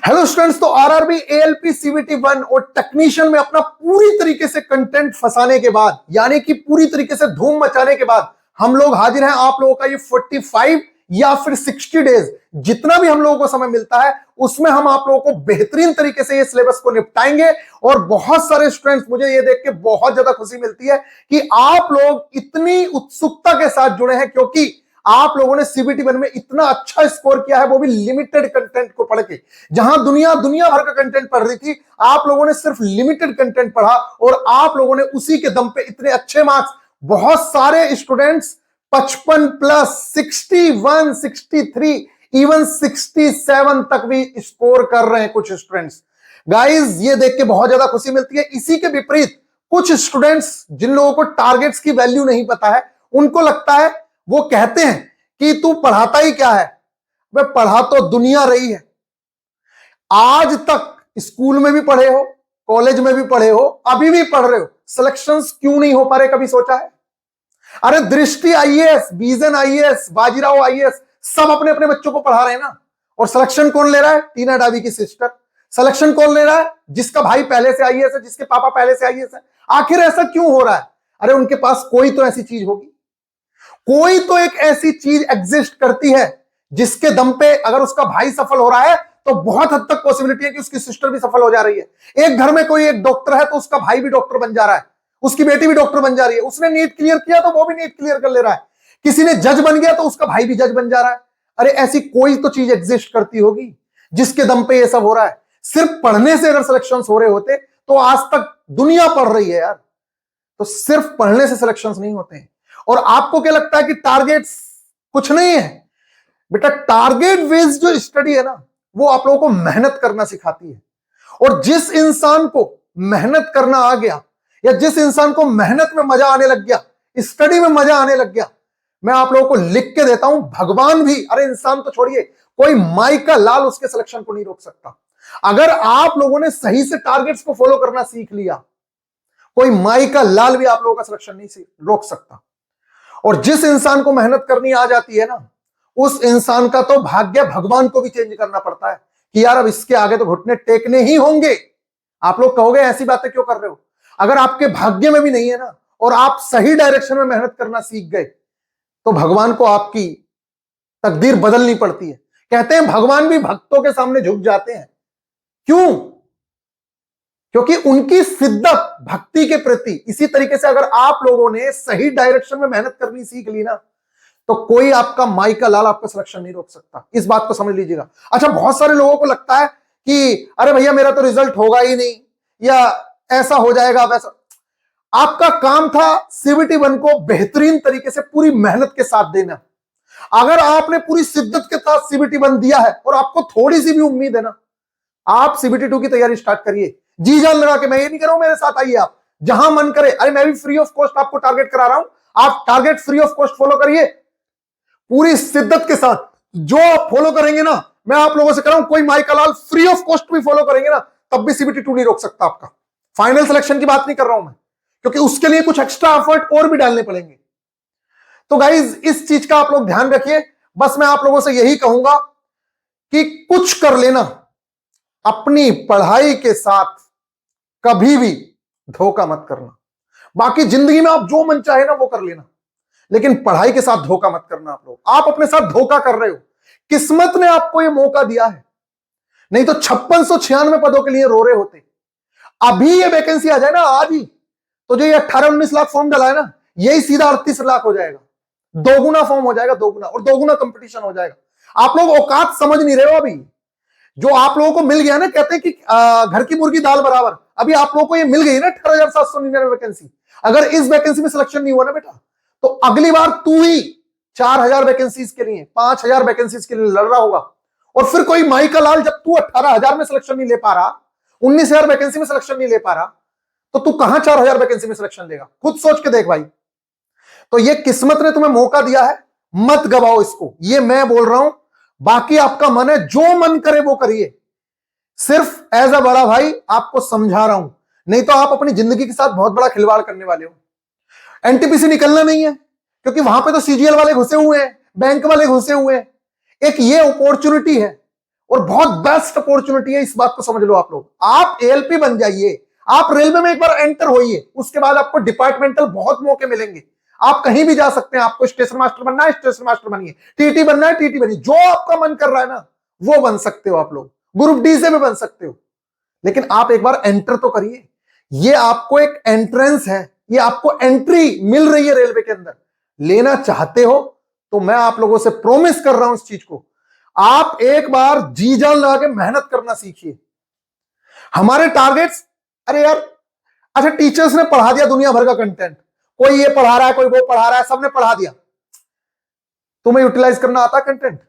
Hello students, तो RRB ALP CVT 1 और technician में अपना पूरी तरीके से कंटेंट फंसाने के बाद, यानी कि पूरी तरीके से धूम मचाने के बाद हम लोग हाजिर हैं आप लोगों का ये 45 या फिर 60 डेज, जितना भी हम लोगों को समय मिलता है उसमें हम आप लोगों को बेहतरीन तरीके से ये सिलेबस को निपटाएंगे। और बहुत सारे स्टूडेंट्स, मुझे ये देख के बहुत ज्यादा खुशी मिलती है कि आप लोग इतनी उत्सुकता के साथ जुड़े हैं, क्योंकि आप लोगों ने सीबीटी 1 में इतना अच्छा स्कोर किया है, वो भी लिमिटेड कंटेंट को पढ़ के। जहां दुनिया भर का कंटेंट पढ़ रही थी, आप लोगों ने सिर्फ लिमिटेड कंटेंट पढ़ा और आप लोगों ने उसी के दम पे इतने अच्छे मार्क्स, बहुत सारे स्टूडेंट्स 55 प्लस 61 63 इवन 67 तक भी स्कोर कर रहे हैं कुछ स्टूडेंट्स। गाइस, ये देख के बहुत ज्यादा खुशी मिलती है। इसी के विपरीत कुछ स्टूडेंट्स, जिन लोगों को टारगेट्स की वैल्यू नहीं पता है, उनको लगता है, वो कहते हैं कि तू पढ़ाता ही क्या है। वे पढ़ा तो दुनिया रही है। आज तक स्कूल में भी पढ़े हो, कॉलेज में भी पढ़े हो, अभी भी पढ़ रहे हो, सिलेक्शंस क्यों नहीं हो पा रहे, कभी सोचा है? अरे दृष्टि IAS, vision IAS, Bajirao IAS, सब अपने अपने बच्चों को पढ़ा रहे हैं ना। और सिलेक्शन कौन ले रहा है? टीना डाबी की सिस्टर। सिलेक्शन कौन ले रहा है? जिसका भाई पहले से आईएएस है, जिसके पापा पहले से आईएएस है। आखिर ऐसा क्यों हो रहा है? अरे उनके पास कोई तो ऐसी चीज होगी, कोई तो एक ऐसी चीज एग्जिस्ट करती है जिसके दम पे अगर उसका भाई सफल हो रहा है तो बहुत हद तक पॉसिबिलिटी है कि उसकी सिस्टर भी सफल हो जा रही है। एक घर में कोई एक डॉक्टर है तो उसका भाई भी डॉक्टर बन जा रहा है, उसकी बेटी भी डॉक्टर बन जा रही है। उसने नीट क्लियर किया तो वो भी नीट क्लियर कर ले रहा है। किसी ने जज बन गया तो उसका भाई भी जज बन जा रहा है। अरे ऐसी कोई तो चीज एग्जिस्ट करती होगी जिसके दम पे ये सब हो रहा है। सिर्फ पढ़ने से अगर सिलेक्शन हो रहे होते तो आज तक दुनिया पढ़ रही है यार। तो सिर्फ पढ़ने से सिलेक्शन नहीं होते हैं। और आपको क्या लगता है कि टारगेट्स कुछ नहीं है? बेटा, टारगेट बेस्ड जो स्टडी है ना, वो आप लोगों को मेहनत करना सिखाती है। और जिस इंसान को मेहनत करना आ गया, या जिस इंसान को मेहनत में मजा आने लग गया, स्टडी में मजा आने लग गया, मैं आप लोगों को लिख के देता हूं, भगवान भी, अरे इंसान तो छोड़िए, कोई माई का लाल उसके सिलेक्शन को नहीं रोक सकता। अगर आप लोगों ने सही से टारगेट्स को फॉलो करना सीख लिया, कोई माई का लाल भी आप लोगों का सिलेक्शन नहीं रोक सकता। और जिस इंसान को मेहनत करनी आ जाती है ना, उस इंसान का तो भाग्य भगवान को भी चेंज करना पड़ता है कि यार अब इसके आगे तो घुटने टेकने ही होंगे। आप लोग कहोगे ऐसी बातें क्यों कर रहे हो? अगर आपके भाग्य में भी नहीं है ना, और आप सही डायरेक्शन में मेहनत करना सीख गए, तो भगवान को आपकी तकदीर बदलनी पड़ती है। कहते हैं भगवान भी भक्तों के सामने झुक जाते हैं। क्यों? क्योंकि उनकी शिद्दत भक्ति के प्रति। इसी तरीके से अगर आप लोगों ने सही डायरेक्शन में मेहनत करनी सीख ली ना, तो कोई आपका माई का लाल आपका सिलेक्शन नहीं रोक सकता। इस बात को समझ लीजिएगा। अच्छा, बहुत सारे लोगों को लगता है कि अरे भैया मेरा तो रिजल्ट होगा ही नहीं, या ऐसा हो जाएगा वैसा। आपका काम था सीबीटी 1 को बेहतरीन तरीके से पूरी मेहनत के साथ देना। अगर आपने पूरी शिद्दत के साथ सीबीटी 1 दिया है और आपको थोड़ी सी भी उम्मीद है ना, आप सीबीटी 2 की तैयारी स्टार्ट करिए, जी जान लगा के। मैं ये नहीं कह रहा हूं मेरे साथ आइए, आप जहां मन करे। अरे मैं भी फ्री ऑफ कॉस्ट आपको टारगेट करा रहा हूं, आप target free of cost follow करिए पूरी शिद्दत के साथ। जो आप फॉलो करेंगे ना, मैं आप लोगों से कह रहा हूं, कोई माई का लाल फ्री ऑफ कॉस्ट भी फॉलो करेंगे ना, तब भी सीबीटी 2 नहीं रोक सकता आपका। फाइनल सिलेक्शन की बात नहीं कर रहा हूं मैं, क्योंकि उसके लिए कुछ एक्स्ट्रा एफर्ट और भी डालने पड़ेंगे। तो गाइज, इस चीज का आप लोग ध्यान रखिए। बस मैं आप लोगों से यही कहूंगा कि कुछ कर लेना, अपनी पढ़ाई के साथ कभी भी धोखा मत करना। बाकी जिंदगी में आप जो मन चाहे ना वो कर लेना, लेकिन पढ़ाई के साथ धोखा मत करना। आप लोग, आप अपने साथ धोखा कर रहे हो। किस्मत ने आपको ये मौका दिया है, नहीं तो 5696 पदों के लिए रो रहे होते। अभी ये वैकेंसी आ जाए ना आज ही, तो जो ये 18-19 लाख फॉर्म डला है ना, यही सीधा 38 लाख हो जाएगा। दोगुना फॉर्म हो जाएगा, दोगुना, और दोगुना कंपटीशन हो जाएगा। आप लोग औकात समझ नहीं रहे हो। अभी जो आप लोगों को मिल गया ना, कहते हैं कि घर की मुर्गी दाल बराबर, अभी आप लोगों को ये मिल गई ना 18,799 वैकेंसी। अगर इस वैकेंसी में सिलेक्शन नहीं हुआ ना बेटा, तो अगली बार तू ही 4,000 वैकेंसीज के लिए, 5,000 वैकेंसीज के लिए लड़ रहा होगा। और फिर कोई माई का लाल, जब तू 18,000 में सिलेक्शन नहीं ले पा रहा, 19,000 वैकेंसी में सिलेक्शन नहीं ले पा रहा, तो तू कहां 4,000 वैकेंसी में सिलेक्शन लेगा? खुद सोच के देख भाई। तो ये किस्मत ने तुम्हें मौका दिया है, मत गवाओ इसको। ये मैं बोल रहा हूं, बाकी आपका मन है, जो मन करे वो करिए। सिर्फ एज अ बड़ा भाई आपको समझा रहा हूं, नहीं तो आप अपनी जिंदगी के साथ बहुत बड़ा खिलवाड़ करने वाले हो। एनटीपीसी निकलना नहीं है, क्योंकि वहां पे तो सीजीएल वाले घुसे हुए हैं, बैंक वाले घुसे हुए हैं। एक ये अपॉर्चुनिटी है, और बहुत बेस्ट अपॉर्चुनिटी है, इस बात को समझ लो आप लोग। आप एएलपी बन जाइए, आप रेलवे में एक बार एंटर होइए, उसके बाद आपको डिपार्टमेंटल बहुत मौके मिलेंगे। आप कहीं भी जा सकते हैं। आपको स्टेशन मास्टर बनना है, स्टेशन मास्टर बनिए, टीटी बनना है, टीटी बनिए, जो आपका मन कर रहा है ना वो बन सकते हो आप लोग। ग्रुप डी से भी बन सकते हो, लेकिन आप एक बार एंटर तो करिए। ये आपको एक एंट्रेंस है, ये आपको एंट्री मिल रही है रेलवे के अंदर। लेना चाहते हो तो मैं आप लोगों से प्रॉमिस कर रहा हूं इस चीज को, आप एक बार जी जान लगा के मेहनत करना सीखिए। हमारे टारगेट्स, अरे यार, अच्छा टीचर्स ने पढ़ा दिया दुनिया भर का कंटेंट, कोई ये पढ़ा रहा है, कोई वो पढ़ा रहा है, सबने पढ़ा दिया। तुम्हें यूटिलाइज करना आता है कंटेंट?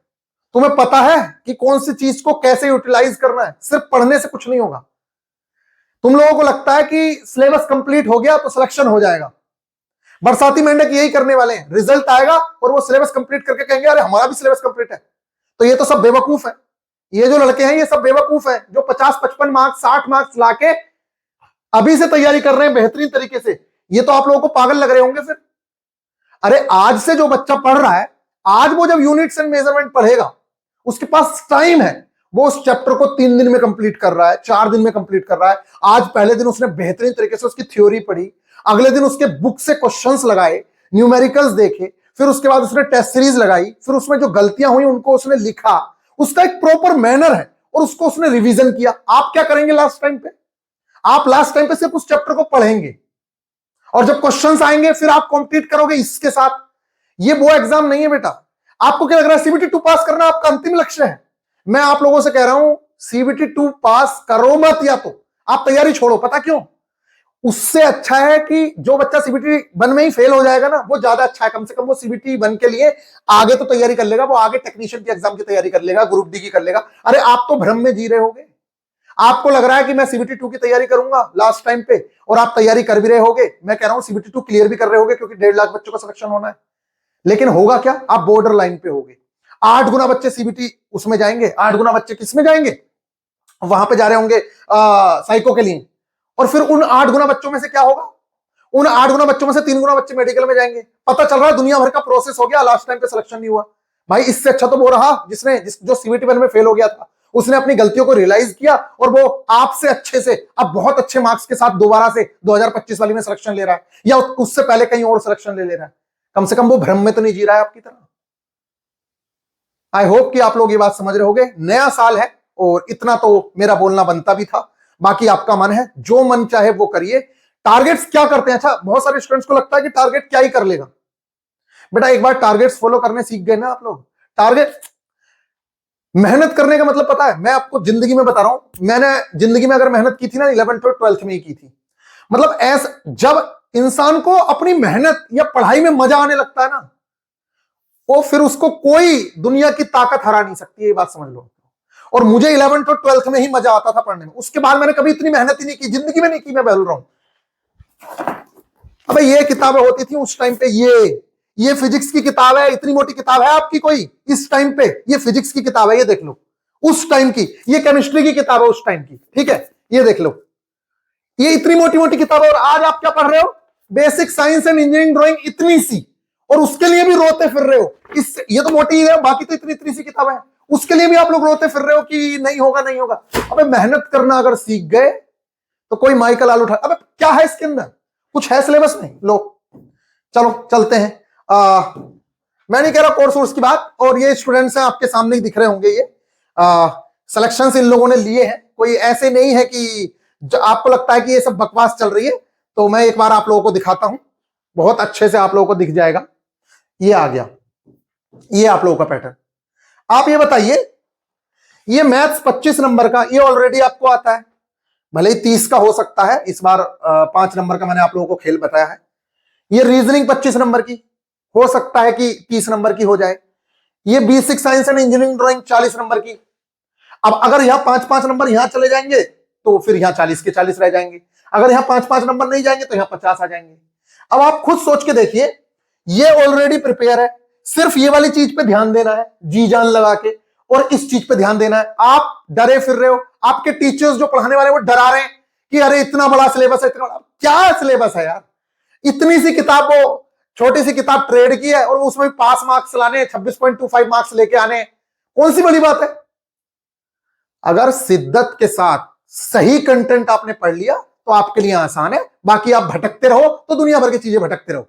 तुम्हें पता है कि कौन सी चीज को कैसे यूटिलाइज करना है? सिर्फ पढ़ने से कुछ नहीं होगा। तुम लोगों को लगता है कि सिलेबस कंप्लीट हो गया तो सिलेक्शन हो जाएगा। बरसाती मेंढक यही करने वाले हैं, रिजल्ट आएगा और वो सिलेबस कंप्लीट करके कहेंगे अरे हमारा भी सिलेबस कंप्लीट है। तो ये तो सब बेवकूफ है, ये जो लड़के हैं ये सब बेवकूफ है, जो 50-55 मार्क्स 60 मार्क्स लाके अभी से तैयारी कर रहे हैं बेहतरीन तरीके से। ये तो आप लोगों को पागल लग रहे होंगे फिर। अरे आज से जो बच्चा पढ़ रहा है, आज वो जब यूनिट्स एंड मेजरमेंट पढ़ेगा, उसके पास टाइम है, वो उस चैप्टर को 3 दिन में कंप्लीट कर रहा है, 4 दिन में कंप्लीट कर रहा है। आज पहले दिन उसने बेहतरीन तरीके से उसकी थ्योरी पढ़ी, अगले दिन उसके बुक से क्वेश्चंस लगाए, न्यूमेरिकल्स देखे, फिर उसके बाद उसने टेस्ट सीरीज लगाई, फिर उसमें जो गलतियां हुई उनको उसने लिखा, उसका एक प्रॉपर मैनर है और उसको उसने रिवीजन किया। आप क्या करेंगे लास्ट टाइम पे? आप लास्ट टाइम पे सिर्फ उस चैप्टर को पढ़ेंगे और जब क्वेश्चंस आएंगे फिर आप कंप्लीट करोगे इसके साथ। ये वो एग्जाम नहीं है बेटा। आपको क्या लग रहा है सीबीटी 2 पास करना आपका अंतिम लक्ष्य है? मैं आप लोगों से कह रहा हूं सीबीटी 2 पास करो मत, या तो आप तैयारी छोड़ो। पता क्यों? उससे अच्छा है कि जो बच्चा सीबीटी 1 में ही फेल हो जाएगा ना, वो ज्यादा अच्छा है। कम से कम वो सीबीटी 1 के लिए आगे तो तैयारी कर लेगा, वो आगे टेक्नीशियन की एग्जाम की तैयारी कर लेगा, ग्रुप डी की कर लेगा। अरे आप तो भ्रम में जी रहे होगे, आपको लग रहा है कि मैं सीबीटी 2 की तैयारी करूंगा लास्ट टाइम पे, और आप तैयारी कर भी रहे होगे। मैं कह रहा हूं सीबीटी 2 क्लियर भी कर रहे होगे क्योंकि 1.5 लाख बच्चों का सिलेक्शन होना है। लेकिन होगा क्या? आप बॉर्डर लाइन पे होगे। 8 गुना बच्चे सीबीटी उसमें जाएंगे, 8 गुना बच्चे किसमें जाएंगे? वहां पे जा रहे होंगे साइको के लिए। और फिर उन 8 गुना बच्चों में से क्या होगा? उन 8 गुना बच्चों में से 3 गुना बच्चे मेडिकल में जाएंगे। पता चल रहा है दुनिया भर का प्रोसेस हो गया, लास्ट टाइम पे सिलेक्शन नहीं हुआ। भाई इससे अच्छा तो वो रहा जो सीबीटी 1 में फेल हो गया था, उसने अपनी गलतियों को रियलाइज किया और वो आपसे अच्छे से अब बहुत अच्छे मार्क्स के साथ दोबारा से 2025 वाली में सिलेक्शन ले रहा है, या उससे पहले कहीं और सिलेक्शन ले रहा है। कम से कम वो भ्रम में तो नहीं जी रहा है आपकी तरह। आई होप कि आप लोग ये बात समझ रहे होंगे। नया साल है और इतना तो मेरा बोलना बनता भी था। बाकी आपका मन है, जो मन चाहे वो करिए। टारगेट्स क्या करते हैं? अच्छा, बहुत सारे स्टूडेंट्स को लगता है कि टारगेट क्या ही कर लेगा। बेटा एक बार टारगेट्स फॉलो करने सीख गए ना आप लोग, टारगेट मेहनत करने का मतलब पता है? मैं आपको जिंदगी में बता रहा हूं, मैंने जिंदगी में अगर मेहनत की थी ना 11th और 12th में ही की थी। मतलब जब इंसान को अपनी मेहनत या पढ़ाई में मजा आने लगता है ना, वो फिर उसको कोई दुनिया की ताकत हरा नहीं सकती, ये बात समझ लो। और मुझे 11th और 12th में ही मजा आता था पढ़ने में, उसके बाद मैंने कभी इतनी मेहनत ही नहीं की, जिंदगी में नहीं की। मैं बोल रहा हूं, अबे ये किताबें होती थी उस टाइम पे, ये फिजिक्स की किताब है, इतनी मोटी किताब है आपकी कोई इस टाइम पे? ये फिजिक्स की किताब है, ये देख लो उस टाइम की। ये केमिस्ट्री की किताब है उस टाइम की, ठीक है, ये देख लो, ये इतनी मोटी मोटी किताब है। और आज आप क्या पढ़ रहे हो? Basic science and engineering drawing इतनी सी, और उसके लिए भी रोते फिर रहे हो। ये तो मोटी है, बाकी तो इतनी इतनी सी किताब है, उसके लिए भी आप लोग रोते फिर रहे हो कि नहीं होगा नहीं होगा। अबे मेहनत करना अगर सीख गए तो कोई माइकल आलू उठा। अबे क्या है इसके अंदर? कुछ है सिलेबस में? लो चलो चलते हैं। मैं नहीं कह रहा कोर्स वोर्स की बात, और ये स्टूडेंट्स हैं आपके सामने ही दिख रहे होंगे, ये सिलेक्शन इन लोगों ने लिए हैं, कोई ऐसे नहीं है कि जो आपको लगता है कि ये सब बकवास चल रही है। तो मैं एक बार आप लोगों को दिखाता हूं, बहुत अच्छे से आप लोगों को दिख जाएगा। ये आ गया, ये आप लोगों का पैटर्न। आप ये बताइए, ये मैथ्स 25 नंबर का, ये ऑलरेडी आपको आता है, भले ही 30 का हो सकता है, इस बार 5 नंबर का मैंने आप लोगों को खेल बताया है। ये रीजनिंग 25 नंबर की, हो सकता है कि 30 नंबर की हो जाए। ये basic science and engineering drawing 40 number की। अब अगर यहां 5-5 नंबर यहां चले जाएंगे तो फिर यहां 40 के 40 रह जाएंगे। अगर यहां 5-5 नंबर नहीं जाएंगे तो यहां 50 आ जाएंगे। अब आप खुद सोच के देखिए, ये ऑलरेडी प्रिपेयर है, सिर्फ ये वाली चीज पे ध्यान देना है जी जान लगा के, और इस चीज पे ध्यान देना है। आप डरे फिर रहे हो, आपके टीचर्स जो पढ़ाने वाले वो डरा रहे हैं कि अरे इतना बड़ा सिलेबस है, इतना बड़ा क्या सिलेबस है यार, इतनी सी किताब, वो छोटी सी किताब ट्रेड की है और उसमें पास मार्क्स लाने, 26.25 मार्क्स लेके आने, कौन सी बड़ी बात है? अगर शिद्दत के साथ सही कंटेंट आपने पढ़ लिया तो आपके लिए आसान है, बाकी आप भटकते रहो तो दुनिया भर की चीजें भटकते रहो।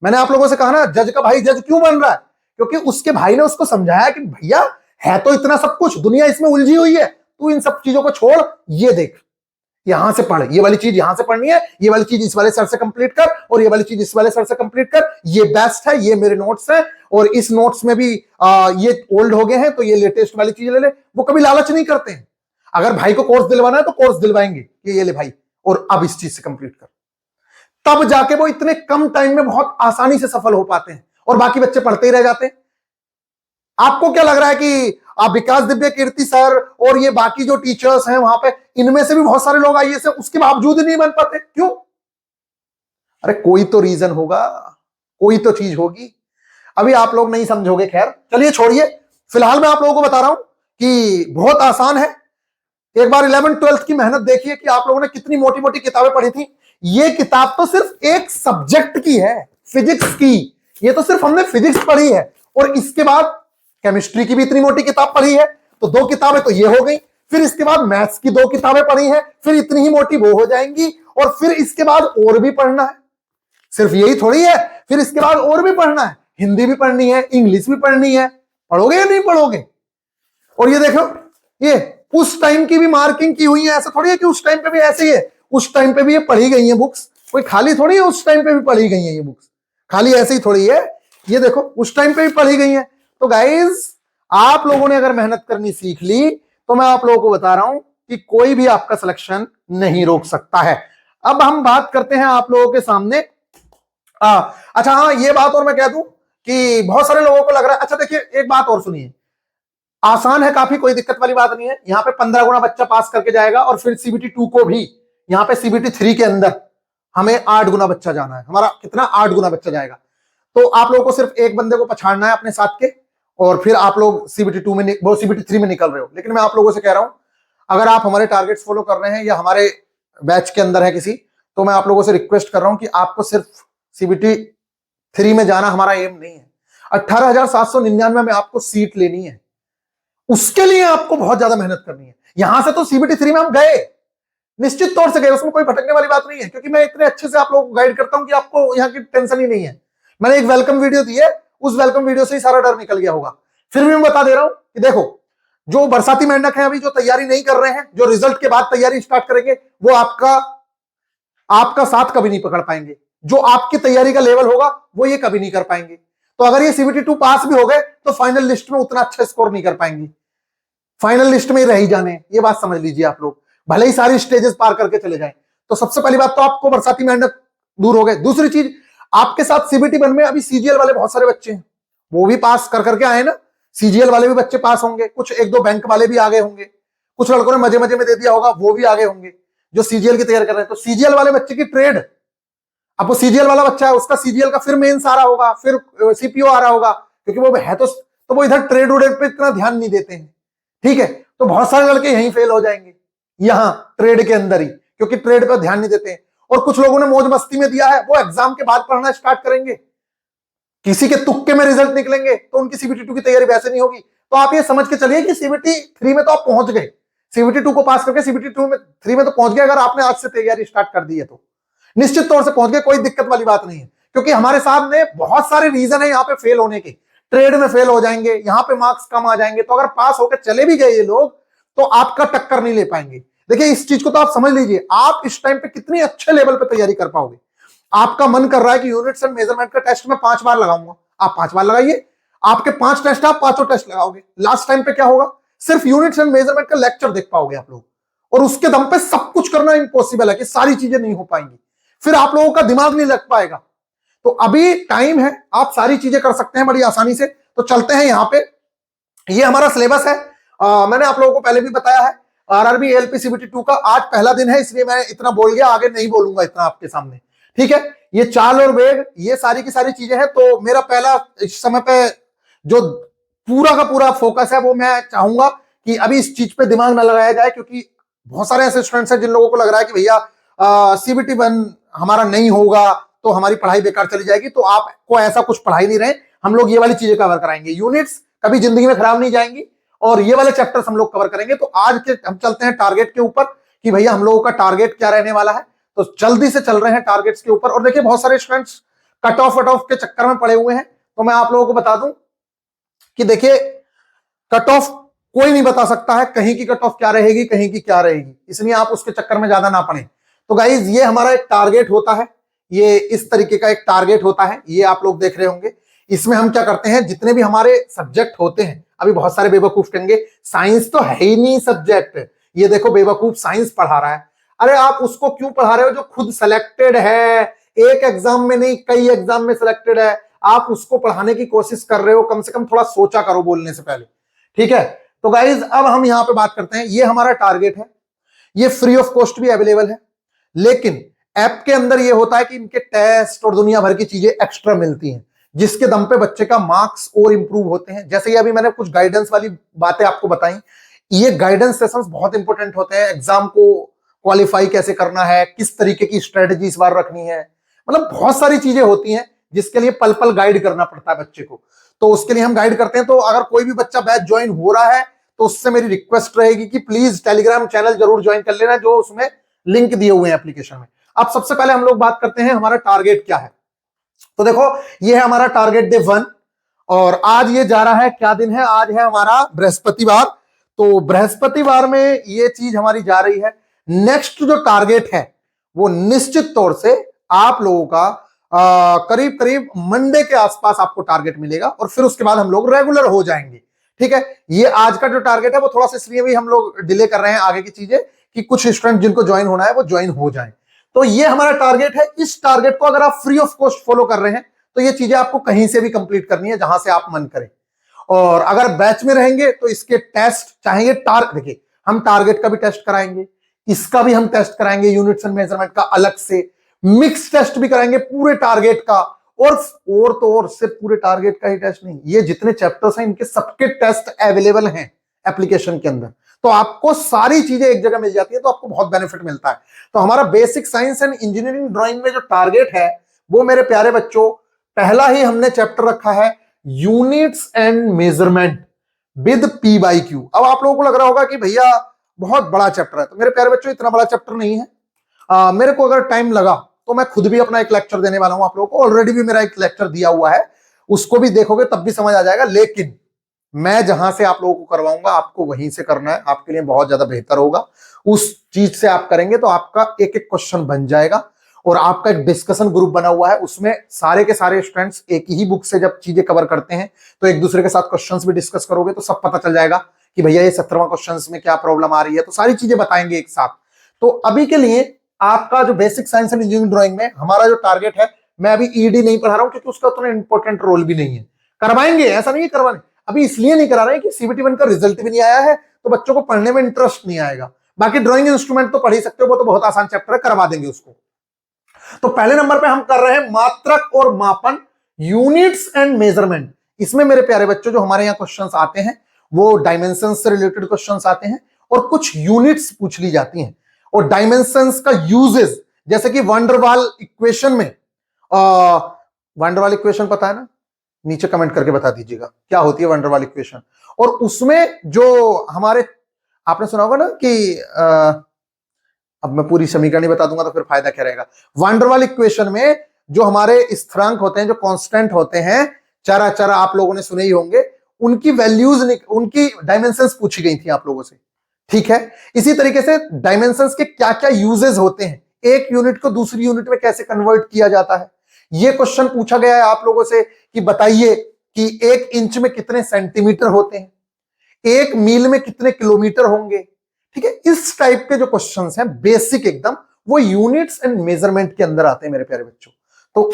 मैंने आप लोगों से कहा ना, जज का भाई जज क्यों बन रहा है? क्योंकि उसके भाई ने उसको समझाया कि भैया है तो इतना सब कुछ, दुनिया इसमें उलझी हुई है, तू इन सब चीजों को छोड़, ये देख, यहां से पढ़, ये वाली चीज यहां से पढ़नी है, ये वाली चीज इस वाले सर से कंप्लीट कर, और ये वाली चीज इस वाले सर से कंप्लीट कर, ये बेस्ट है, ये मेरे नोट्स हैं, और इस नोट्स में भी ये ओल्ड हो गए हैं तो ये लेटेस्ट वाली चीज ले ले। वो कभी लालच नहीं करते हैं। अगर भाई को कोर्स दिलवाना है तो कोर्स दिलवाएंगे कि ये ले भाई, और अब इस चीज से कंप्लीट कर, तब जाके वो इतने कम टाइम में बहुत आसानी से सफल हो पाते हैं, और बाकी बच्चे पढ़ते ही रह जाते हैं। आपको क्या लग रहा है कि आप विकास दिव्य, कीर्ति सर और ये बाकी जो टीचर्स हैं वहां पे, इनमें से भी बहुत सारे लोग आईएएस हैं, उसके बावजूद नहीं बन पाते? क्यों? अरे कोई तो रीजन होगा, कोई तो चीज होगी, अभी आप लोग नहीं समझोगे। खैर चलिए छोड़िए, फिलहाल मैं आप लोगों को बता रहा हूं कि बहुत आसान है। एक बार 11th-12th की मेहनत देखिए कि आप लोगों ने कितनी मोटी मोटी किताबें पढ़ी थी। ये किताब तो सिर्फ एक सब्जेक्ट की है, फिजिक्स की। ये तो सिर्फ हमने फिजिक्स पढ़ी है, और इसके बाद केमिस्ट्री की भी इतनी मोटी किताब पढ़ी है, तो 2 किताबें तो ये हो गई। फिर इसके बाद मैथ्स की 2 किताबें पढ़ी है, फिर इतनी ही मोटी वो हो जाएंगी, और फिर इसके बाद और भी पढ़ना है। सिर्फ यही थोड़ी है, फिर इसके बाद और भी पढ़ना है, हिंदी भी पढ़नी है, इंग्लिश भी पढ़नी है। पढ़ोगे या नहीं पढ़ोगे? और ये देखो, ये उस टाइम की भी मार्किंग की हुई है, ऐसा थोड़ी है कि उस टाइम पे भी ऐसे ही है। उस टाइम पे भी ये पढ़ी गई है बुक्स, कोई खाली थोड़ी है, उस टाइम पे भी पढ़ी गई है ये बुक्स, खाली ऐसे ही थोड़ी है। ये देखो उस टाइम पे भी पढ़ी गई है। तो गाइज, आप लोगों ने अगर मेहनत करनी सीख ली तो मैं आप लोगों को बता रहा हूं कि कोई भी आपका सिलेक्शन नहीं रोक सकता है। अब हम बात करते हैं आप लोगों के सामने, अच्छा हाँ, ये बात और मैं कह दूं कि बहुत सारे लोगों को लग रहा है, अच्छा देखिए एक बात और सुनिए, आसान है काफी, कोई दिक्कत वाली बात नहीं है। यहाँ पे 15 गुना बच्चा पास करके जाएगा, और फिर CBT 2 को भी यहाँ पे CBT 3 के अंदर हमें 8 गुना बच्चा जाना है। हमारा कितना? 8 गुना बच्चा जाएगा। तो आप लोगों को सिर्फ एक बंदे को पछाड़ना है अपने साथ के, और फिर आप लोग CBT 2 में, वो CBT 3 में निकल रहे हो। लेकिन मैं आप लोगों से कह रहा हूं, अगर आप हमारे टारगेट्स फॉलो कर रहे हैं या हमारे बैच के अंदर है किसी, तो मैं आप लोगों से रिक्वेस्ट कर रहा हूं कि आपको सिर्फ CBT 3 में जाना हमारा एम नहीं है। 18,799 में आपको सीट लेनी है, उसके लिए आपको बहुत ज्यादा मेहनत करनी है। यहां से तो CBT 3 में हम गए, निश्चित तौर से गए, उसमें कोई भटकने वाली बात नहीं है, क्योंकि मैं इतने अच्छे से आप लोगों को गाइड करता हूं कि आपको यहां की टेंशन ही नहीं है। मैंने एक वेलकम वीडियो दी है, उस वेलकम वीडियो से ही सारा डर निकल गया होगा। फिर भी मैं बता दे रहा हूं कि देखो, जो बरसाती मेंढक है अभी जो तैयारी नहीं कर रहे हैं, जो रिजल्ट के बाद तैयारी स्टार्ट करेंगे, वो आपका साथ कभी नहीं पकड़ पाएंगे। जो आपकी तैयारी का लेवल होगा वो ये कभी नहीं कर पाएंगे। तो अगर ये CBT 2 पास भी हो गए तो फाइनल लिस्ट में उतना अच्छा स्कोर नहीं कर पाएंगे, फाइनल लिस्ट में ही रह ही जाने। ये बात समझ लीजिए आप लोग, भले ही सारी स्टेजेस पार करके चले जाएं। तो सबसे पहली बात तो आपको बरसाती मेंढक दूर हो गए। दूसरी चीज, आपके साथ CBT 1 में अभी CGL वाले बहुत सारे बच्चे हैं, वो भी पास कर करके आए ना। CGL वाले भी बच्चे पास होंगे, कुछ 1-2 बैंक वाले भी आगे होंगे, कुछ लड़कों ने मजे मजे में दे दिया होगा, वो भी आगे होंगे जो CGL की तैयारी कर रहे हैं। तो CGL वाले बच्चे की ट्रेड, अब वो CGL वाला बच्चा है, उसका CGL का फिर मेंस आ रहा होगा, फिर CPO आ रहा होगा, क्योंकि वो है तो वो इधर ट्रेड उड़ेड पे इतना ध्यान नहीं देते हैं। ठीक है, तो बहुत सारे लड़के यहीं फेल हो जाएंगे, यहां ट्रेड के अंदर ही, क्योंकि ट्रेड पर ध्यान नहीं देते हैं। और कुछ लोगों ने मौज मस्ती में दिया है, वो एग्जाम के बाद पढ़ना स्टार्ट करेंगे, किसी के तुक्के में रिजल्ट निकलेंगे तो उनकी CBT 2 की तैयारी वैसे नहीं होगी। तो आप ये समझ के चलिए कि CBT 3 में तो आप पहुंच गए, CBT 2 को पास करके CBT 3 में तो पहुंच गए। अगर आपने आज से तैयारी स्टार्ट कर दी है तो निश्चित तौर से पहुंच गए, कोई दिक्कत वाली बात नहीं है। क्योंकि हमारे सामने बहुत सारे रीजन है यहाँ पे फेल होने के, ट्रेड में फेल हो जाएंगे, यहाँ पे मार्क्स कम आ जाएंगे, तो अगर पास होकर चले भी गए ये लोग तो आपका टक्कर नहीं ले पाएंगे। देखिए इस चीज को तो आप समझ लीजिए, आप इस टाइम पे कितने अच्छे लेवल पे तैयारी कर पाओगे। आपका मन कर रहा है कि यूनिट्स एंड मेजरमेंट का टेस्ट में 5 बार लगाऊंगा, आप 5 बार लगाइए, आपके 5 टेस्ट, आप 5 टेस्ट लगाओगे। लास्ट टाइम पे क्या होगा, सिर्फ यूनिट्स एंड मेजरमेंट का लेक्चर देख पाओगे आप लोग, और उसके दम पे सब कुछ करना इम्पॉसिबल है कि सारी चीजें नहीं हो पाएंगी, फिर आप लोगों का दिमाग नहीं लग पाएगा। तो अभी टाइम है, आप सारी चीजें कर सकते हैं बड़ी आसानी से। तो चलते हैं यहाँ पे, ये हमारा सिलेबस है। मैंने आप लोगों को पहले भी बताया है, RRB ALP CBT 2 का आज पहला दिन है, इसलिए मैं इतना बोल गया, आगे नहीं बोलूंगा इतना आपके सामने। ठीक है, ये चाल और वेग, ये सारी की सारी चीजें हैं। तो मेरा पहला इस समय पे जो पूरा का पूरा फोकस है, वो मैं चाहूंगा कि अभी इस चीज पे दिमाग ना लगाया जाए, क्योंकि बहुत सारे ऐसे स्टूडेंट्स हैं जिन लोगों को लग रहा है कि भैया CBT 1 हमारा नहीं होगा तो हमारी पढ़ाई बेकार चली जाएगी। तो आपको ऐसा कुछ पढ़ाई नहीं रहे, हम लोग ये वाली चीजें कवर कराएंगे। यूनिट्स कभी जिंदगी में खराब नहीं जाएंगी, और ये वाले चैप्टर्स हम लोग कवर करेंगे। तो आज के हम चलते हैं टारगेट के ऊपर कि भैया हम लोगों का टारगेट क्या रहने वाला है। तो जल्दी से चल रहे हैं टारगेट्स के ऊपर। और देखिए बहुत सारे स्टूडेंट्स कट ऑफ के चक्कर में पड़े हुए हैं, तो मैं आप लोगों को बता दूं कि देखिए कट ऑफ कोई नहीं बता सकता है, कहीं की कट ऑफ क्या रहेगी, कहीं की क्या रहेगी, इसलिए आप उसके चक्कर में ज्यादा ना पड़े। तो गाइज ये हमारा एक टारगेट होता है, ये इस तरीके का एक टारगेट होता है, ये आप लोग देख रहे होंगे। इसमें हम क्या करते हैं, जितने भी हमारे सब्जेक्ट होते हैं, अभी बहुत सारे बेवकूफ कहेंगे साइंस तो है ही नहीं सब्जेक्ट, ये देखो बेवकूफ साइंस पढ़ा रहा है। अरे आप उसको क्यों पढ़ा रहे हो जो खुद सिलेक्टेड है, एक एग्जाम में नहीं कई एग्जाम में सिलेक्टेड है, आप उसको पढ़ाने की कोशिश कर रहे हो। कम से कम थोड़ा सोचा करो बोलने से पहले, ठीक है। तो गाइज अब हम यहां पे बात करते हैं, ये हमारा टारगेट है, ये फ्री ऑफ कॉस्ट भी अवेलेबल है, लेकिन ऐप के अंदर ये होता है कि इनके टेस्ट और दुनिया भर की चीजें एक्स्ट्रा मिलती हैं, जिसके दम पे बच्चे का मार्क्स और इंप्रूव होते हैं। जैसे ये अभी मैंने कुछ गाइडेंस वाली बातें आपको बताई, ये गाइडेंस सेशंस बहुत इंपॉर्टेंट होते हैं। एग्जाम को क्वालिफाई कैसे करना है, किस तरीके की स्ट्रेटेजी इस बार रखनी है, मतलब बहुत सारी चीजें होती हैं जिसके लिए पल पल गाइड करना पड़ता है बच्चे को। तो उसके लिए हम गाइड करते हैं। तो अगर कोई भी बच्चा बैच ज्वाइन हो रहा है तो उससे मेरी रिक्वेस्ट रहेगी कि प्लीज टेलीग्राम चैनल जरूर ज्वाइन कर लेना, जो उसमें लिंक दिए हुए हैं एप्लीकेशन में। अब सबसे पहले हम लोग बात करते हैं हमारा टारगेट क्या है। तो देखो ये है हमारा टारगेट डे 1, और आज ये जा रहा है, क्या दिन है, आज है हमारा बृहस्पतिवार। तो बृहस्पतिवार में ये चीज हमारी जा रही है। नेक्स्ट जो टारगेट है वो निश्चित तौर से आप लोगों का करीब करीब मंडे के आसपास आपको टारगेट मिलेगा, और फिर उसके बाद हम लोग रेगुलर हो जाएंगे, ठीक है। ये आज का जो टारगेट है वो थोड़ा सा इसलिए भी हम लोग डिले कर रहे हैं आगे की चीजें, कि कुछ स्टूडेंट जिनको ज्वाइन होना है वो ज्वाइन हो जाए। तो ये हमारा टारगेट है। इस टारगेट को अगर आप फ्री ऑफ कॉस्ट फॉलो कर रहे हैं तो ये चीजें आपको कहीं से भी कंप्लीट करनी है, जहां से आप मन करें। और अगर बैच में रहेंगे तो इसके टेस्ट चाहेंगे, देखिए हम टारगेट का भी टेस्ट कराएंगे, इसका भी हम टेस्ट कराएंगे, यूनिट्स एंड मेजरमेंट का अलग से, मिक्स टेस्ट भी कराएंगे पूरे टारगेट का, और सिर्फ पूरे टारगेट का ही टेस्ट नहीं, ये जितने चैप्टर्स हैं इनके सबके टेस्ट अवेलेबल हैं एप्लीकेशन के अंदर। तो आपको सारी चीजें एक जगह मिल जाती है, तो आपको बहुत बेनिफिट मिलता है। तो हमारा basic science and engineering drawing में जो टारगेट है वो मेरे प्यारे बच्चों, पहला ही हमने चैप्टर रखा है units and measurement with P/Q। अब आप लोगों को लग रहा होगा कि भैया बहुत बड़ा चैप्टर है, तो मेरे प्यारे बच्चों इतना बड़ा चैप्टर नहीं है। मेरे को अगर टाइम लगा तो मैं खुद भी अपना एक लेक्चर देने वाला हूं आप लोगों को, ऑलरेडी भी मेरा एक लेक्चर दिया हुआ है, उसको भी देखोगे तब भी समझ आ जाएगा। लेकिन मैं जहां से आप लोगों को करवाऊंगा आपको वहीं से करना है, आपके लिए बहुत ज्यादा बेहतर होगा। उस चीज से आप करेंगे तो आपका एक एक क्वेश्चन बन जाएगा, और आपका एक डिस्कशन ग्रुप बना हुआ है, उसमें सारे के सारे स्टूडेंट्स एक ही बुक से जब चीजें कवर करते हैं तो एक दूसरे के साथ क्वेश्चंस भी डिस्कस करोगे तो सब पता चल जाएगा कि भैया ये 17वां क्वेश्चंस में क्या प्रॉब्लम आ रही है, तो सारी चीजें बताएंगे एक साथ। तो अभी के लिए आपका जो basic science and engineering drawing में हमारा जो टारगेट है, मैं अभी ईडी नहीं पढ़ा रहा हूं क्योंकि उसका उतना इंपॉर्टेंट रोल भी नहीं है। करवाएंगे, ऐसा नहीं है करवाने, अभी इसलिए नहीं करा रहे कि CBT 1 का रिजल्ट भी नहीं आया है तो बच्चों को पढ़ने में इंटरेस्ट नहीं आएगा। बाकी ड्राइंग इंस्ट्रूमेंट तो पढ़ ही सकते हो, वो तो बहुत आसान चैप्टर है, करवा देंगे उसको। तो पहले नंबर पे हम कर रहे हैं मात्रक और मापन, यूनिट्स एंड मेजरमेंट। इसमें मेरे प्यारे बच्चों जो हमारे यहाँ क्वेश्चंस आते हैं वो डायमेंशन से रिलेटेड क्वेश्चंस आते हैं, और कुछ यूनिट्स पूछ ली जाती हैं, और डायमेंशंस का यूजेस, जैसे कि वंडरवाल इक्वेशन में, वंडरवाल इक्वेशन पता है ना, नीचे कमेंट करके बता दीजिएगा क्या होती है वंडरवाल इक्वेशन। और उसमें जो हमारे, आपने सुना होगा ना कि अब मैं पूरी समीकरण नहीं बता दूंगा तो फिर फायदा क्या रहेगा। वंडरवाल इक्वेशन में जो हमारे स्थिरांक होते हैं, जो कांस्टेंट होते हैं, चरा चरा आप लोगों ने सुने ही होंगे, उनकी वैल्यूज, उनकी डायमेंशंस पूछी गई थी आप लोगों से, ठीक है। इसी तरीके से डायमेंशंस के क्या क्या यूजेस होते हैं, एक यूनिट को दूसरी यूनिट में कैसे कन्वर्ट किया जाता है, यह क्वेश्चन पूछा गया है आप लोगों से कि बताइए कि 1 इंच में कितने सेंटीमीटर होते हैं, 1 मील में कितने किलोमीटर होंगे, ठीक है। इस टाइप के जो क्वेश्चंस हैं बेसिक एकदम, वो यूनिट्स एंड मेजरमेंट के अंदर आते हैं मेरे प्यारे बच्चों। तो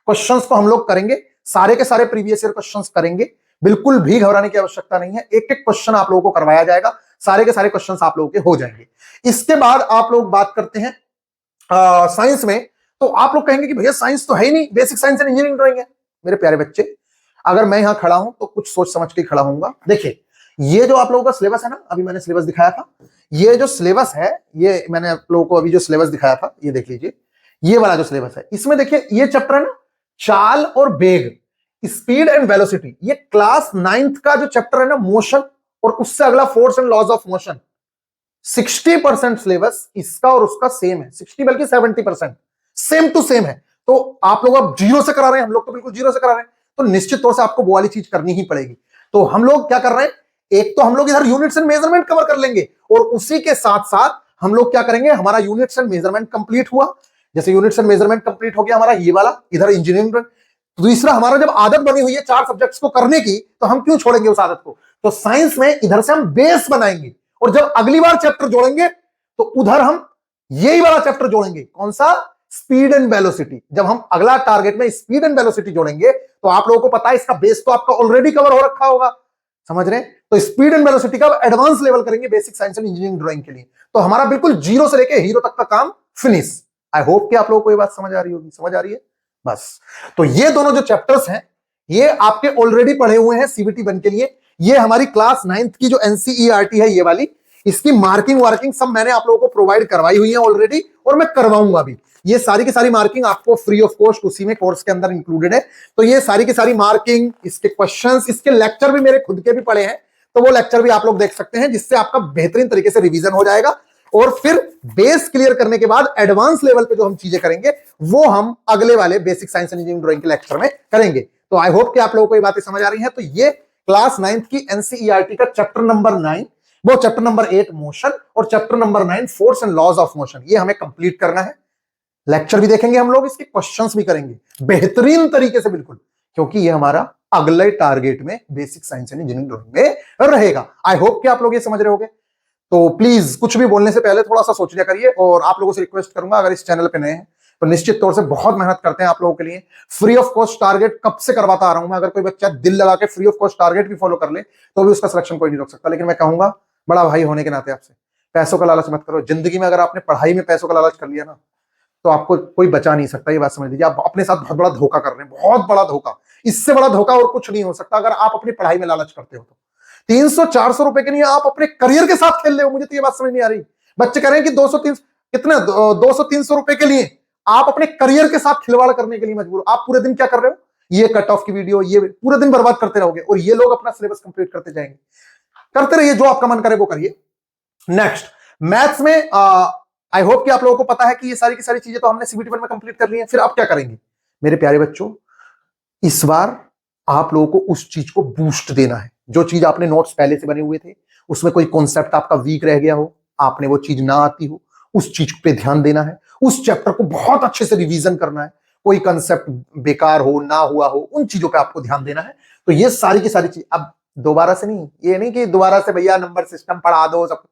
क्वेश्चंस को हम लोग करेंगे, सारे के सारे प्रीवियस ईयर क्वेश्चंस करेंगे, बिल्कुल भी घबराने की आवश्यकता नहीं है। एक एक क्वेश्चन आप लोगों को करवाया जाएगा, सारे के सारे क्वेश्चंस आप लोगों के हो जाएंगे। इसके बाद आप लोग बात करते हैं साइंस में। तो आप लोग कहेंगे कि भैया साइंस तो है ही नहीं, basic science and engineering drawing है। मेरे प्यारे बच्चे, अगर मैं यहां खड़ा हूं तो कुछ सोच समझ के खड़ा हूंगा। देखिए, ये जो आप लोगों का सिलेबस है ना, अभी मैंने सिलेबस दिखाया था, ये जो सिलेबस है, ये मैंने आप लोगों को अभी जो सिलेबस दिखाया था, ये देख लीजिए, ये वाला जो सिलेबस है, इसमें देखिए ये चैप्टर है ना, चाल और वेग, स्पीड एंड वेलोसिटी, ये क्लास 9th का जो चैप्टर है ना, मोशन, और उससे अगला force and laws of motion, 60% syllabus इसका और उसका सेम है, 60 बल्कि 70% सेम टू सेम है। तो आप लोग अब जीरो से करा रहे हैं, हम लोग तो बिल्कुल जीरो से करा रहे हैं, तो निश्चित तौर से आपको वो वाली चीज करनी ही पड़ेगी। तो हम लोग क्या कर रहे हैं, एक तो हम लोग इधर यूनिट्स एंड मेजरमेंट कवर कर लेंगे, और उसी के साथ साथ हम लोग क्या करेंगे, हमारा यूनिट्स एंड मेजरमेंट कंप्लीट हुआ, जैसे यूनिट्स एंड मेजरमेंट कंप्लीट हो गया हमारा ये वाला, इधर इंजीनियरिंग। दूसरा, हमारा जब आदत बनी हुई है 4 सब्जेक्ट्स को करने की, तो हम क्यों छोड़ेंगे उस आदत को। तो साइंस में इधर से हम बेस बनाएंगे, और जब अगली बार चैप्टर जोड़ेंगे तो उधर हम यही वाला चैप्टर जोड़ेंगे, कौन सा, स्पीड एंड वेलोसिटी। जब हम अगला टारगेट में स्पीड एंड वेलोसिटी जोड़ेंगे, तो आप लोगों को पता है इसका बेस तो आपका ऑलरेडी कवर हो रखा होगा, समझ रहे हैं। तो स्पीड एंड वेलोसिटी का एडवांस लेवल करेंगे basic science and engineering drawing के लिए। तो हमारा बिल्कुल जीरो से लेके हीरो तक का काम फिनिश। आई होप कि आप लोगों को ये बात समझ आ रही होगी, समझ आ रही है बस। तो ये दोनों जो चैप्टर्स हैं, ये आपके ऑलरेडी पढ़े हुए हैं सीबीटी 1 के लिए। ये हमारी क्लास 9th की जो एनसीईआरटी है, ये वाली, इसकी मार्किंग वार्किंग सब मैंने आप लोगों को प्रोवाइड करवाई हुई है ऑलरेडी, और मैं करवाऊंगा भी। ये सारी की सारी मार्किंग आपको फ्री ऑफ कॉस्ट उसी में कोर्स के अंदर इंक्लूडेड है। तो ये सारी की सारी मार्किंग, इसके क्वेश्चंस, इसके लेक्चर भी मेरे खुद के भी पड़े हैं, तो वो लेक्चर भी आप लोग देख सकते हैं, जिससे आपका बेहतरीन तरीके से रिवीजन हो जाएगा। और फिर बेस क्लियर करने के बाद एडवांस लेवल पे जो हम चीजें करेंगे, वो हम अगले वाले basic science and engineering drawing के लेक्चर में करेंगे। तो आई होप कि आप लोगों को ये बातें समझ आ रही हैं। तो ये क्लास 9th की एनसीईआरटी का चैप्टर नंबर 9, वो चैप्टर नंबर 8 मोशन, और chapter number 9 force and laws of motion, ये हमें कंप्लीट करना है। लेक्चर भी देखेंगे हम लोग, इसके क्वेश्चंस भी करेंगे बेहतरीन तरीके से, बिल्कुल, क्योंकि ये हमारा अगले टारगेट में basic science and engineering drawing में रहेगा। आई होप कि आप लोग ये समझ रहे होंगे। तो प्लीज कुछ भी बोलने से पहले थोड़ा सा सोच लिया करिए, और आप लोगों से रिक्वेस्ट करूंगा, अगर इस चैनल पे नए हैं तो निश्चित तौर से बहुत मेहनत करते हैं आप लोगों के लिए। फ्री ऑफ कॉस्ट टारगेट कब से करवाता आ रहा हूं मैं, अगर कोई बच्चा दिल लगा के फ्री ऑफ कॉस्ट टारगेट भी फॉलो कर ले, तो भी उसका सिलेक्शन कोई नहीं रोक सकता। लेकिन मैं कहूंगा, बड़ा भाई होने के नाते आपसे, पैसों का लालच मत करो। जिंदगी में अगर आपने पढ़ाई में पैसों का लालच कर लिया ना, तो आपको कोई बचा नहीं सकता। ये बात समझ लीजिए, आप अपने साथ बहुत बड़ा धोखा कर रहे हैं, बहुत बड़ा धोखा। इससे बड़ा धोखा और कुछ नहीं हो सकता अगर आप अपनी पढ़ाई में लालच करते हो तो। 300-400 रुपए के लिए आप अपने करियर के साथ खेल रहे हो। मुझे तो ये बात समझ नहीं आ रही। बच्चे कह रहे हैं कि 200-300 कितने 200-300 रुपए के लिए आप अपने करियर के साथ खिलवाड़ करने के लिए मजबूर हो। आप पूरे दिन क्या कर रहे हो, ये कट ऑफ की वीडियो, ये पूरे दिन बर्बाद करते रहोगे, और ये लोग अपना सिलेबस कंप्लीट करते जाएंगे। करते रहिए, जो आपका मन करे वो करिए। नेक्स्ट, मैथ्स में आई होप कि आप लोगों को पता है कि ये सारी की सारी चीजें तो हमने सीबीटी 1 में कंप्लीट कर ली है। फिर आप क्या करेंगे मेरे प्यारे बच्चों, इस बार आप लोगों को उस चीज को बूस्ट देना है। जो चीज आपने नोट्स पहले से बने हुए थे, उसमें कोई कॉन्सेप्ट आपका वीक रह गया हो, आपने वो चीज ना आती हो, उस चीज पे ध्यान देना है। उस चैप्टर को बहुत अच्छे से रिवीजन करना है। कोई कंसेप्ट बेकार हो, ना हुआ हो, उन चीजों पे आपको ध्यान देना है। तो ये सारी की सारी चीज अब दोबारा से नहीं, ये नहीं कि दोबारा से भैया नंबर सिस्टम पढ़ा दो सब।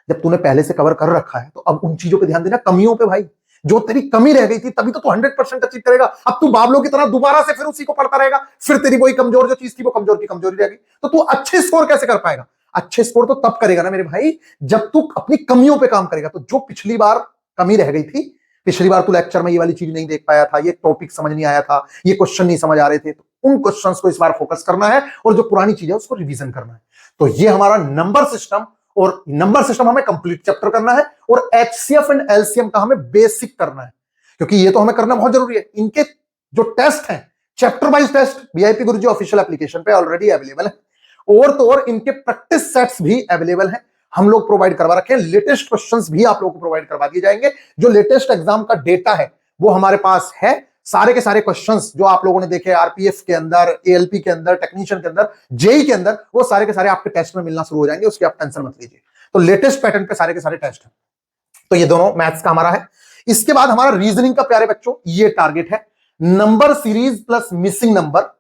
जब तूने पहले से कवर कर रखा है, तो अब उन चीजों पे ध्यान देना, कमियों पे भाई। जो तेरी कमी रह गई थी, तभी तो तू 100% अचीव करेगा। अब तू बाबलों की तरह दोबारा से फिर उसी को पढ़ता रहेगा, फिर तेरी वही कमजोर जो चीज थी वो कमजोर की कमजोरी रह गई, तो तू अच्छे स्कोर कैसे कर पाएगा। अच्छे स्कोर तो तब करेगा ना मेरे भाई, जब तू अपनी कमियों पे काम करेगा। तो जो पिछली बार कमी रह गई थी, पिछली बार तू लेक्चर में ये वाली चीज नहीं देख पाया था, ये टॉपिक समझ नहीं आया था, ये क्वेश्चन नहीं समझ आ रहे थे, तो उन क्वेश्चंस को इस बार फोकस करना है, और जो पुरानी चीज है उसको रिवीजन करना है। तो ये हमारा नंबर सिस्टम, और नंबर सिस्टम हमें कंप्लीट चैप्टर करना है, और एचसीएफ एंड एलसीएम का हमें बेसिक करना है, क्योंकि ये तो हमें करना बहुत जरूरी है। इनके जो टेस्ट हैं, चैप्टर वाइज टेस्ट, वीआईपी गुरुजी ऑफिशियल एप्लीकेशन पे ऑलरेडी अवेलेबल है, और तो और इनके प्रैक्टिस सेट्स भी अवेलेबल हैं, हम लोग प्रोवाइड करवा रखे हैं। लेटेस्ट क्वेश्चंस भी आप लोगों को प्रोवाइड करवा दिए जाएंगे। जो लेटेस्ट एग्जाम का डेटा है वो हमारे पास है। सारे के सारे क्वेश्चंस जो आप लोगों ने देखे आरपीएफ के अंदर, एएलपी के अंदर, टेक्नीशियन के अंदर, जेई के अंदर, वो सारे के सारे आपके टेस्ट में मिलना शुरू हो जाएंगे, उसकी आप टेंशन मत लीजिए। तो लेटेस्ट पैटर्न पे सारे के सारे टेस्ट हैं। तो ये दोनों मैथ्स का हमारा है। इसके बाद हमारा रीजनिंग का प्यारे बच्चों ये टारगेट है, number series plus missing number.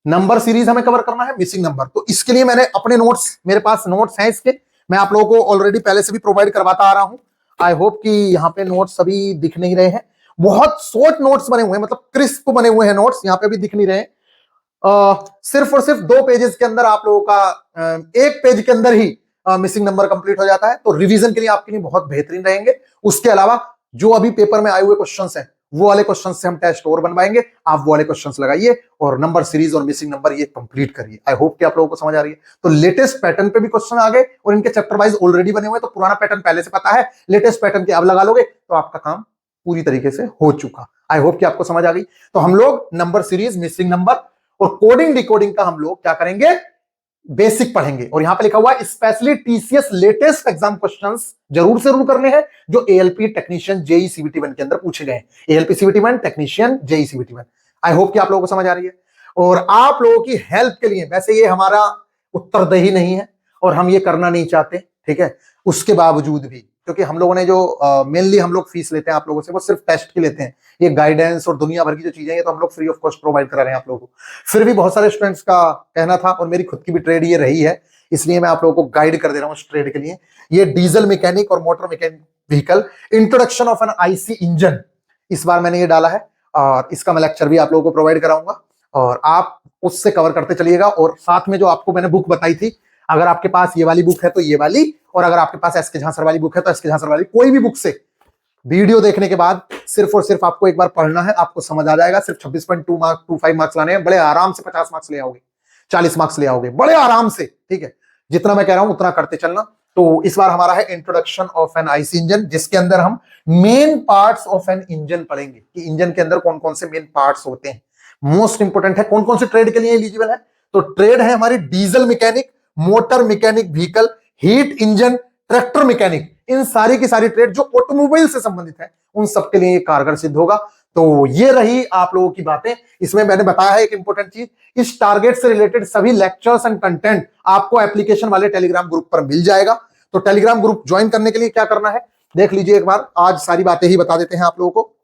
Number series हमें कवर करना है, मिसिंग नंबर। तो इसके लिए मैंने अपने नोट्स, मेरे पास नोट्स हैं इसके, मैं आप लोगों को ऑलरेडी पहले से भी प्रोवाइड करवाता आ रहा हूं। आई होप कि यहाँ पे नोट्स सभी दिख नहीं रहे हैं, बहुत शॉर्ट नोट्स बने हुए हैं, मतलब क्रिस्प बने हुए हैं नोट्स, यहां पे भी दिख नहीं रहे। सिर्फ और सिर्फ 2 पेजेस के अंदर आप लोगों का 1 पेज के अंदर ही मिसिंग नंबर कंप्लीट हो जाता है, तो रिवीजन के लिए आपके लिए बहुत बेहतरीन रहेंगे। उसके अलावा जो अभी पेपर में आए हुए क्वेश्चंस हैं, वो वाले क्वेश्चंस से हम टेस्ट और बनवाएंगे, आप वो वाले क्वेश्चंस लगाइए और नंबर सीरीज और मिसिंग नंबर ये कंप्लीट करिए। आई होप कि आप लोगों को समझ आ रही है। तो लेटेस्ट पैटर्न पे भी क्वेश्चन आ गए और इनके चैप्टर वाइज ऑलरेडी बने हुए, तो पुराना पैटर्न पहले से पता है, लेटेस्ट पैटर्न के अब लगा लोगे तो आपका काम पूरी तरीके से हो चुका। आई होप कि आपको समझ आ गई। तो हम लोग नंबर सीरीज, मिसिंग नंबर और कोडिंग डिकोडिंग का हम लोग क्या करेंगे, बेसिक पढ़ेंगे। और यहां पे लिखा हुआ है specially TCS latest exam questions जरूर से जरूर करने हैं, जो एएलपी टेक्नीशियन जेई सीवीटी 1 के अंदर पूछे गए हैं। ALP CVT 1 technician JE CVT 1। I hope कि आप लोगों को समझ आ रही है। और आप लोगों की हेल्प के लिए, वैसे ये हमारा उत्तरदेही नहीं है और हम ये करना नहीं चाहते, ठीक है, उसके बावजूद भी, क्योंकि हम लोगों ने जो मेनली हम लोग फीस लेते हैं आप लोगों से, वो सिर्फ टेस्ट की लेते हैं। ये गाइडेंस और दुनिया भर की जो चीजें हैं, तो हम लोग फ्री ऑफ कॉस्ट प्रोवाइड करा रहे हैं आप लोगों को। फिर भी बहुत सारे स्टूडेंट्स का कहना था, और मेरी खुद की भी ट्रेड ये रही है, इसलिए मैं आप लोगों को गाइड कर दे रहा हूं इस ट्रेड के लिए। ये डीजल मैकेनिक और motor mechanic vehicle, introduction of an IC engine, इस बार मैंने ये डाला है और इसका मैं लेक्चर भी आप लोगों को प्रोवाइड कराऊंगा और आप उससे कवर करते चलिएगा। और साथ में जो आपको मैंने बुक बताई थी, अगर आपके पास ये वाली बुक है तो ये वाली, और अगर आपके पास एसके झांसर वाली बुक है तो एसके झांसर वाली, कोई भी बुक से वीडियो देखने के बाद सिर्फ और सिर्फ आपको एक बार पढ़ना है, आपको समझ आ जाएगा। सिर्फ 26.25 मार्क्स लाने हैं, बड़े आराम से 50 मार्क्स ले आओगे, 40 मार्क्स ले आओगे बड़े आराम से, ठीक है। जितना मैं कह रहा हूं उतना करते चलना। तो इस बार हमारा है introduction of an IC engine, जिसके अंदर हम main parts of an engine पढ़ेंगे कि इंजन के अंदर कौन कौन से मेन पार्ट्स होते हैं। मोस्ट इंपोर्टेंट है, कौन कौन से ट्रेड के लिए एलिजिबल है, तो ट्रेड है हमारी diesel mechanic, motor mechanic vehicle, heat engine, tractor mechanic, इन सारी की सारी ट्रेड जो ऑटोमोबाइल से संबंधित है, उन सबके लिए कारगर सिद्ध होगा। तो ये रही आप लोगों की बातें। इसमें मैंने बताया है एक इंपॉर्टेंट चीज, इस टारगेट से रिलेटेड सभी लेक्चर्स एंड कंटेंट आपको एप्लीकेशन वाले टेलीग्राम ग्रुप पर मिल जाएगा। तो टेलीग्राम ग्रुप ज्वाइन करने के लिए क्या करना है, देख लीजिए एक बार, आज सारी बातें ही बता देते हैं आप लोगों को।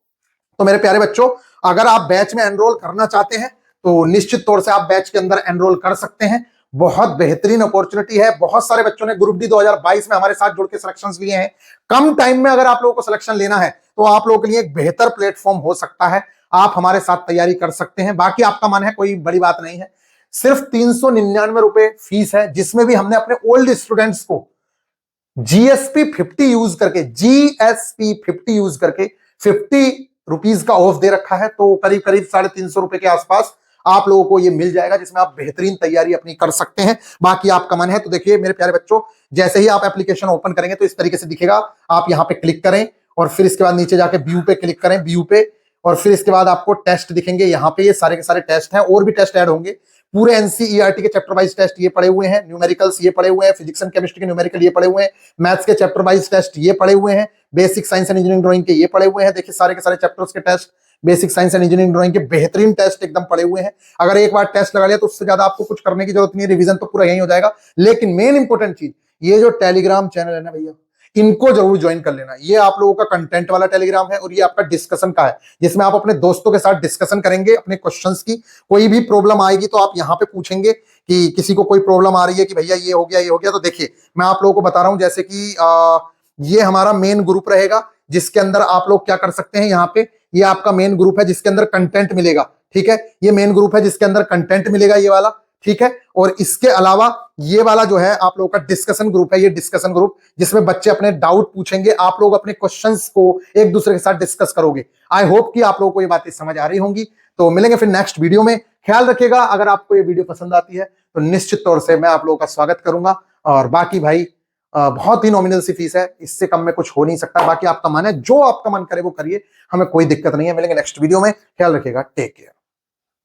तो मेरे प्यारे बच्चों, अगर आप बैच में एनरोल करना चाहते हैं तो निश्चित तौर से आप बैच के अंदर एनरोल कर सकते हैं। बहुत बेहतरीन अपॉर्चुनिटी है। बहुत सारे बच्चों ने ग्रुप डी 2022 में हमारे साथ जुड़ के सिलेक्शंस लिए हैं। कम टाइम में अगर आप लोगों को सिलेक्शन लेना है तो आप लोगों के लिए एक बेहतर प्लेटफॉर्म हो सकता है, आप हमारे साथ तैयारी कर सकते हैं। बाकी आपका मन है, कोई बड़ी बात नहीं है। सिर्फ 399 रुपए फीस है, जिसमें भी हमने अपने ओल्ड स्टूडेंट्स को जीएसपी 50 यूज करके, जीएसपी 50 यूज करके 50 रुपीज का ऑफ दे रखा है। तो करीब करीब 350 रुपए के आसपास आप लोगों को ये मिल जाएगा, जिसमें आप बेहतरीन तैयारी अपनी कर सकते हैं। बाकी आपका मन है तो देखिए मेरे प्यारे बच्चों, जैसे ही आप एप्लीकेशन ओपन करेंगे तो इस तरीके से दिखेगा। आप यहां पे क्लिक करें और फिर इसके बाद नीचे जाके व्यू पे क्लिक करें, व्यू पे, और फिर इसके बाद आपको टेस्ट दिखेंगे। यहाँ पे ये सारे के सारे टेस्ट हैं, और भी टेस्ट ऐड होंगे। पूरे एनसीईआरटी के चैप्टर वाइज टेस्ट ये पड़े हुए हैं, न्यूमेरिकल्स ये पड़े हुए हैं, फिजिक्स एंड केमिस्ट्री के न्यूमेरिकल ये पड़े हुए हैं, मैथ्स के चैप्टर वाइज टेस्ट ये पड़े हुए हैं, basic science and engineering drawing के ये पड़े हुए हैं। देखिए सारे के सारे चैप्टर्स के test, basic science and engineering drawing के बेहतरीन टेस्ट एकदम पड़े हुए हैं। अगर एक बार टेस्ट लगा लिया तो उससे ज्यादा आपको कुछ करने की जरूरत नहीं है, रिवीजन तो पूरा यही हो जाएगा। लेकिन मेन इंपोर्टेंट चीज, ये जो टेलीग्राम चैनल है ना भैया, इनको जरूर ज्वाइन कर लेना। ये आप लोगों का कंटेंट वाला टेलीग्राम है और ये आपका डिस्कशन का है, जिसमें आप अपने दोस्तों के साथ डिस्कशन करेंगे अपने क्वेश्चंस की। कोई भी प्रॉब्लम आएगी तो आप यहाँ पे पूछेंगे कि किसी को कोई प्रॉब्लम आ रही है कि भैया ये हो गया, ये हो गया। तो देखिए मैं आप लोगों को बता रहा हूं, जैसे कि ये हमारा मेन ग्रुप रहेगा, जिसके अंदर आप लोग क्या कर सकते हैं, यहाँ पे ये आपका मेन ग्रुप है जिसके अंदर कंटेंट मिलेगा, ठीक है। ये मेन ग्रुप है जिसके अंदर कंटेंट मिलेगा, ये वाला, ठीक है। और इसके अलावा ये वाला जो है आप लोगों का डिस्कशन ग्रुप है, ये डिस्कशन ग्रुप जिसमें बच्चे अपने डाउट पूछेंगे, आप लोग अपने क्वेश्चंस को एक दूसरे के साथ डिस्कस करोगे। आई होप कि आप लोगों को ये बातें समझ आ रही होंगी। तो मिलेंगे फिर नेक्स्ट वीडियो में। ख्याल रखिएगा, अगर आपको ये वीडियो पसंद आती है तो निश्चित तौर से मैं आप लोगों का स्वागत करूंगा। और बाकी भाई बहुत ही नॉमिनल सी फीस है, इससे कम में कुछ हो नहीं सकता। बाकी आपका मन है, जो आपका मन करे वो करिए, हमें कोई दिक्कत नहीं है। मिलेंगे नेक्स्ट वीडियो में, ख्याल रखिएगा, टेक केयर।